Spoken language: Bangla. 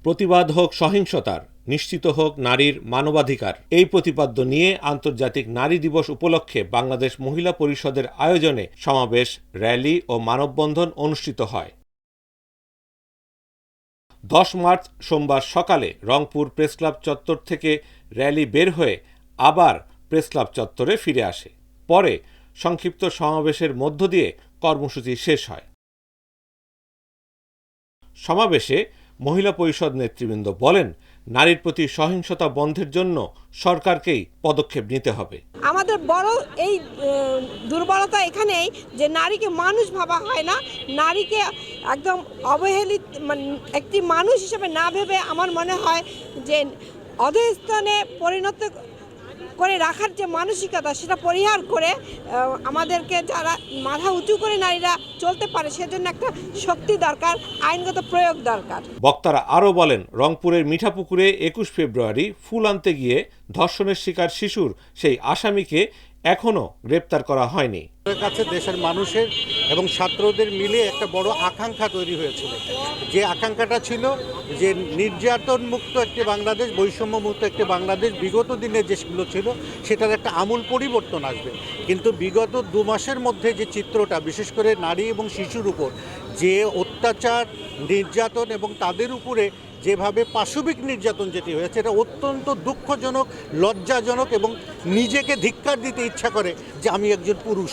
প্রতিবাদ হোক সহিংসতার, নিশ্চিত হোক নারীর মানবাধিকার, এই প্রতিপাদ্য নিয়ে আন্তর্জাতিক নারী দিবস উপলক্ষে বাংলাদেশ মহিলা পরিষদের আয়োজনে সমাবেশ, র্যালি ও মানববন্ধন অনুষ্ঠিত হয়। 10 মার্চ সোমবার সকালে রংপুর প্রেসক্লাব চত্বর থেকে র্যালি বের হয়ে আবার প্রেসক্লাব চত্বরে ফিরে আসে। পরে সংক্ষিপ্ত সমাবেশের মধ্য দিয়ে কর্মসূচি শেষ হয়। সমাবেশে মহিলা পরিষদ নেতৃবৃন্দ বলেন, নারীর প্রতি সহিংসতা বন্ধের জন্য সরকারকেই পদক্ষেপ নিতে হবে। আমাদের বড় এই দুর্বলতা এখানেই যে নারীকে মানুষ ভাবা হয় না, নারীকে একদম অবহেলিত একটি মানুষ হিসেবে না ভেবে আমার মনে হয় যে অধঃস্তনে পরিণত করে রাখার যে মানসিকতা সেটা পরিহার করে আমাদেরকে যারা মাথা উঁচু করে নারীরা চলতে পারে সেজন্য একটা শক্তি দরকার, আইনগত প্রয়োগ দরকার। বক্তারা আরও বলেন, রংপুরের মিঠাপুকুরে 21 ফেব্রুয়ারি ফুল আনতে গিয়ে ধর্ষণের শিকার শিশুর সেই আসামিকে এখনও গ্রেপ্তার করা হয়নি। কাছে দেশের মানুষের এবং ছাত্রদের মিলে একটা বড় আকাঙ্ক্ষা তৈরি হয়েছিল, যে আকাঙ্ক্ষাটা ছিল যে নির্যাতন মুক্ত একটি বাংলাদেশ, বৈষম্য মুক্ত একটি বাংলাদেশ বিগত দিনে যেগুলো ছিল সেটার একটা আমূল পরিবর্তন আসবে। কিন্তু বিগত 2 মাসের মধ্যে যে চিত্রটা, বিশেষ করে নারী এবং শিশুর উপর যে অত্যাচার, নির্যাতন এবং তাদের উপরে যেভাবে পাশবিক নির্যাতন যেটি হয়েছে, এটা অত্যন্ত দুঃখজনক, লজ্জাজনক এবং নিজেকে ধিক্কার দিতে ইচ্ছা করে যে আমি একজন পুরুষ।